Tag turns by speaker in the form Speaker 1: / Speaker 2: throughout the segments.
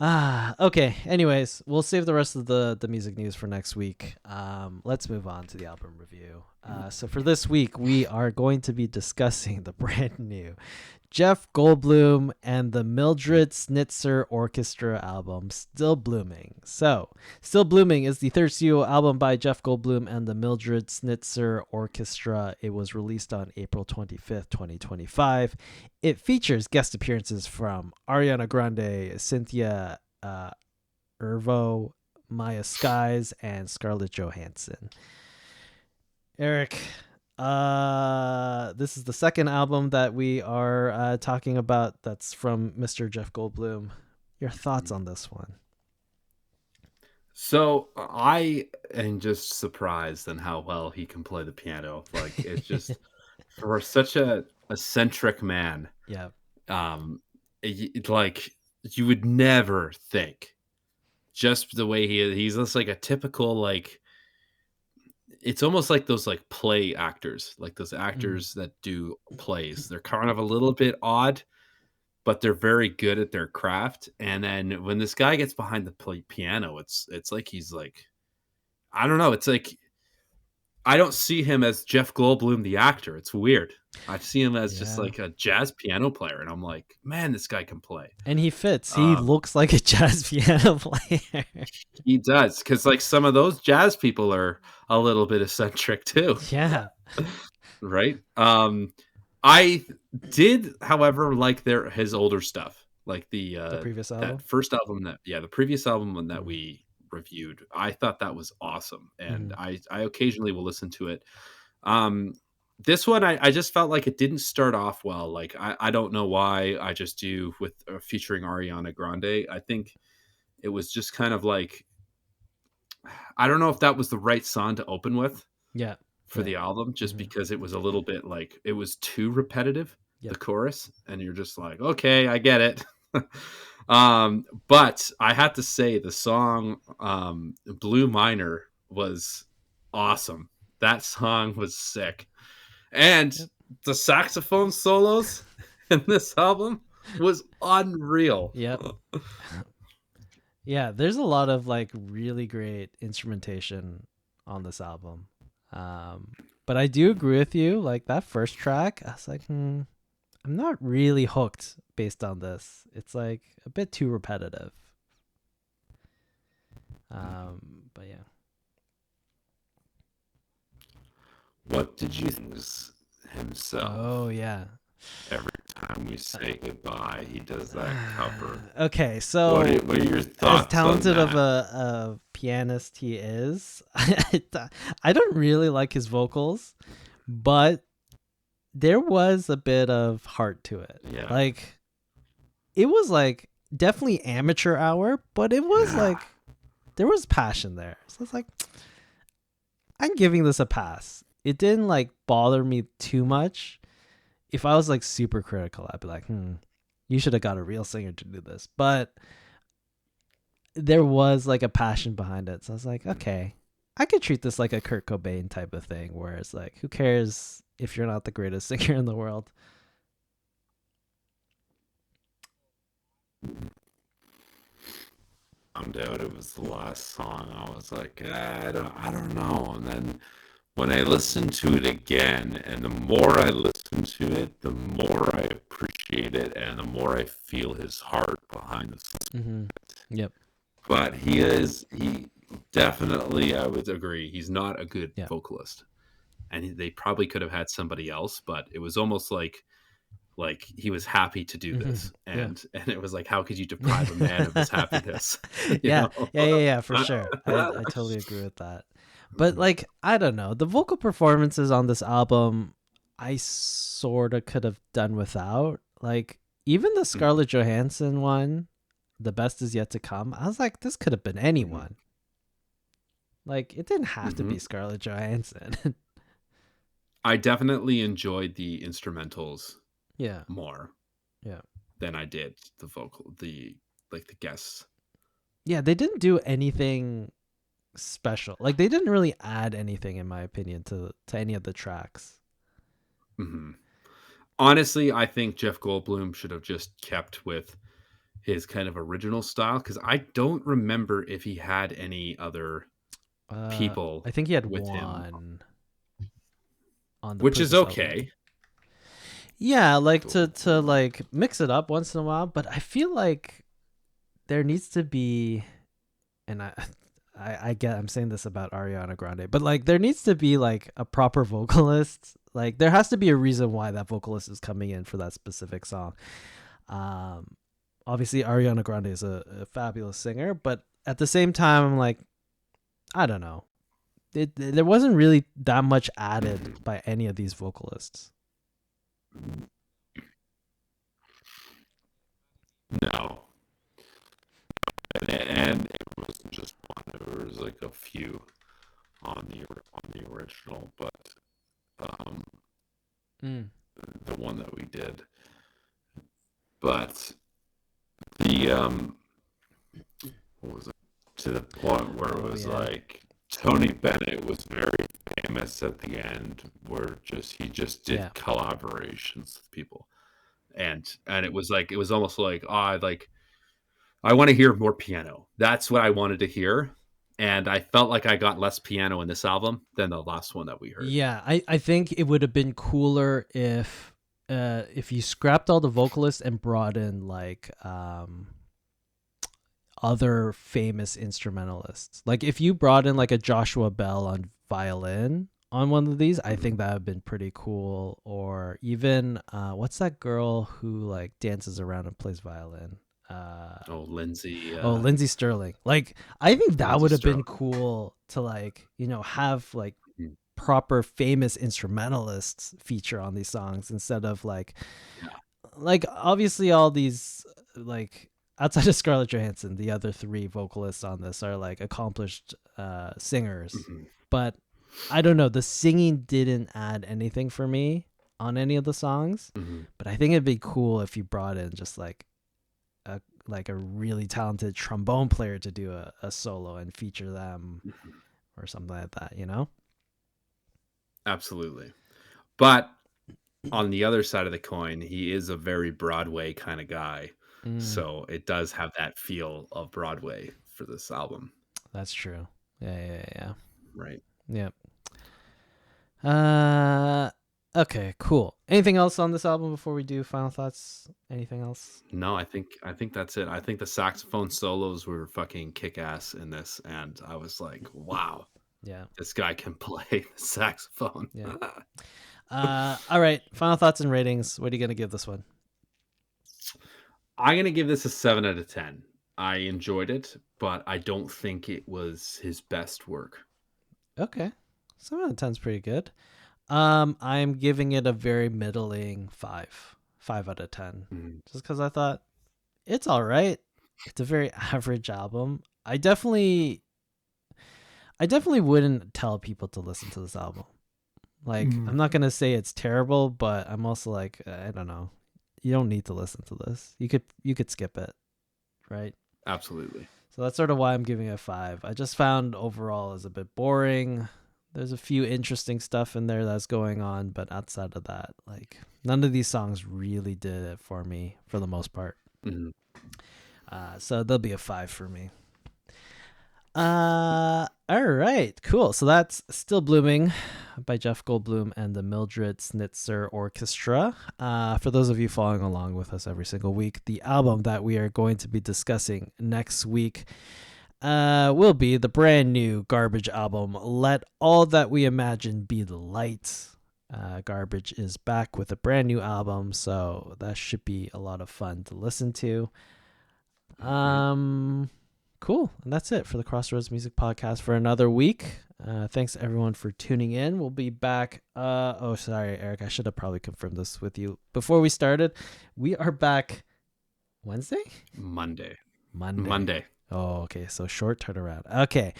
Speaker 1: Okay. Anyways, we'll save the rest of the music news for next week. Let's move on to the album review. So for this week, we are going to be discussing the brand new Jeff Goldblum and the Mildred Snitzer Orchestra album, Still Blooming. So, Still Blooming is the third studio album by Jeff Goldblum and the Mildred Snitzer Orchestra. It was released on April 25th, 2025. It features guest appearances from Ariana Grande, Cynthia Erivo, Maya Skies, and Scarlett Johansson. Eric, this is the second album that we are talking about that's from Mr. Jeff Goldblum. Your thoughts on this one?
Speaker 2: So I am just surprised in how well he can play the piano. Like it's just for such a eccentric man.
Speaker 1: Yeah.
Speaker 2: Like you would never think just the way he is. He's just like a typical like. It's almost like those like play actors, like those actors that do plays. They're kind of a little bit odd, but they're very good at their craft. And then when this guy gets behind the piano, it's like he's like, I don't know. It's like I don't see him as Jeff Goldblum, the actor. It's weird. I see him as just like a jazz piano player, and I'm like, man, this guy can play.
Speaker 1: And he fits. He looks like a jazz piano player.
Speaker 2: He does, because like some of those jazz people are a little bit eccentric too.
Speaker 1: Yeah.
Speaker 2: Right. I did, however, like his older stuff, like the
Speaker 1: previous album,
Speaker 2: that first album the previous album that we reviewed. I thought that was awesome, and I occasionally will listen to it. This one I just felt like it didn't start off well. Like I don't know why. I just do with featuring Ariana Grande. I think it was just kind of like I don't know if that was the right song to open with.
Speaker 1: Yeah.
Speaker 2: For the album, just because it was a little bit like it was too repetitive, the chorus, and you're just like, okay, I get it. But I have to say the song Blue Miner was awesome. That song was sick. And the saxophone solos in this album was unreal.
Speaker 1: Yep. Yeah, there's a lot of like really great instrumentation on this album. But I do agree with you. Like that first track, I was like, I'm not really hooked based on this. It's like a bit too repetitive. But yeah.
Speaker 2: What did you think himself?
Speaker 1: Oh yeah.
Speaker 2: Every time we say goodbye, he does that cover.
Speaker 1: Okay, so
Speaker 2: what are your thoughts?
Speaker 1: As talented
Speaker 2: on
Speaker 1: of a pianist he is, I don't really like his vocals, but there was a bit of heart to it.
Speaker 2: Yeah.
Speaker 1: Like it was like definitely amateur hour, but it was like there was passion there. So it's like I'm giving this a pass. It didn't like bother me too much. If I was like super critical, I'd be like, you should have got a real singer to do this. But there was like a passion behind it. So I was like, okay, I could treat this like a Kurt Cobain type of thing where it's like, who cares if you're not the greatest singer in the world?
Speaker 2: Found out it was the last song. I was like, I don't know. And then when I listened to it again, and the more I listen to it, the more I appreciate it, and the more I feel his heart behind the song.
Speaker 1: Yep.
Speaker 2: But he definitely, I would agree, he's not a good vocalist. And they probably could have had somebody else, but it was almost like he was happy to do this. And it was like, how could you deprive a man of his happiness?
Speaker 1: Yeah, for sure. I totally agree with that. But like, I don't know, the vocal performances on this album, I sort of could have done without. Like even the Scarlett Johansson one, The Best Is Yet to Come, I was like, this could have been anyone. Like it didn't have to be Scarlett Johansson.
Speaker 2: I definitely enjoyed the instrumentals more than I did the vocal, the guests.
Speaker 1: Yeah, they didn't do anything special. Like they didn't really add anything, in my opinion, to any of the tracks.
Speaker 2: Honestly, I think Jeff Goldblum should have just kept with his kind of original style, because I don't remember if he had any other people
Speaker 1: I think he had
Speaker 2: with him,
Speaker 1: one on the
Speaker 2: which is
Speaker 1: previous album.
Speaker 2: okay.
Speaker 1: Yeah, like to like mix it up once in a while, but I feel like there needs to be, and I get I'm saying this about Ariana Grande, but like there needs to be like a proper vocalist. Like there has to be a reason why that vocalist is coming in for that specific song. Obviously Ariana Grande is a fabulous singer, but at the same time, I'm like, I don't know. There wasn't really that much added by any of these vocalists.
Speaker 2: No, and it wasn't just one. There was like a few on the original, but the one that we did. But the what was it? To the point where it was like Tony Bennett was very famous at the end, where he just did collaborations with people, and it was almost like, oh, I want to hear more piano. That's what I wanted to hear. And I felt like I got less piano in this album than the last one that we heard.
Speaker 1: Yeah, I think it would have been cooler if you scrapped all the vocalists and brought in like other famous instrumentalists. Like if you brought in like a Joshua Bell on violin on one of these, I think that would have been pretty cool. Or even what's that girl who like dances around and plays violin?
Speaker 2: Lindsay.
Speaker 1: Lindsay Sterling. Like I think that would have been cool to like, you know, have like proper famous instrumentalists feature on these songs instead of like obviously all these like outside of Scarlett Johansson, the other three vocalists on this are like accomplished singers. But I don't know, the singing didn't add anything for me on any of the songs. But I think it'd be cool if you brought in just like a really talented trombone player to do a solo and feature them or something like that, you know?
Speaker 2: Absolutely. But on the other side of the coin, he is a very Broadway kind of guy. So it does have that feel of Broadway for this album.
Speaker 1: That's true. Yeah.
Speaker 2: Right.
Speaker 1: Yep. Okay, cool. Anything else on this album before we do final thoughts? Anything else?
Speaker 2: No, I think that's it. I think the saxophone solos were fucking kick-ass in this, and I was like, wow.
Speaker 1: Yeah.
Speaker 2: This guy can play the saxophone.
Speaker 1: Yeah. All right, final thoughts and ratings. What are you going to give this one?
Speaker 2: I'm going to give this a 7 out of 10. I enjoyed it, but I don't think it was his best work.
Speaker 1: Okay. 7 out of 10 is pretty good. I'm giving it a very middling 5 out of 10, just because I thought it's all right. It's a very average album. I definitely wouldn't tell people to listen to this album. Like, I'm not gonna say it's terrible, but I'm also like, I don't know. You don't need to listen to this. You could skip it, right?
Speaker 2: Absolutely.
Speaker 1: So that's sort of why I'm giving it a 5. I just found overall is a bit boring. There's a few interesting stuff in there that's going on, but outside of that, like none of these songs really did it for me for the most part. So they'll be a 5 for me. All right, cool. So that's Still Blooming by Jeff Goldblum and the Mildred Snitzer Orchestra. For those of you following along with us every single week, the album that we are going to be discussing next week will be the brand new Garbage album, Let All That We Imagine Be the Light. Garbage is back with a brand new album, so that should be a lot of fun to listen to. Cool. And that's it for the Crossroads Music Podcast for another week. Thanks everyone for tuning in. We'll be back. Sorry, Eric. I should have probably confirmed this with you before we started. We are back Wednesday?
Speaker 2: Monday.
Speaker 1: Oh, okay. So short turnaround. Okay.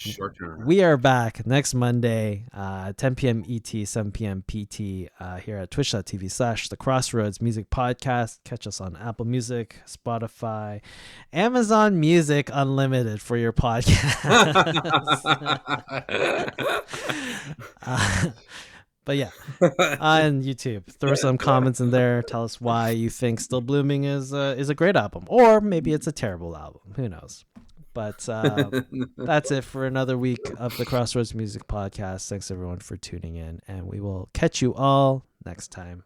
Speaker 2: Short turnaround.
Speaker 1: We are back next Monday, 10 p.m. ET, 7 p.m. PT, here at twitch.tv/The Crossroads Music Podcast. Catch us on Apple Music, Spotify, Amazon Music Unlimited for your podcast. But yeah, on YouTube, throw some comments in there. Tell us why you think Still Blooming is a great album, or maybe it's a terrible album. Who knows? But that's it for another week of the Crossroads Music Podcast. Thanks everyone for tuning in, and we will catch you all next time.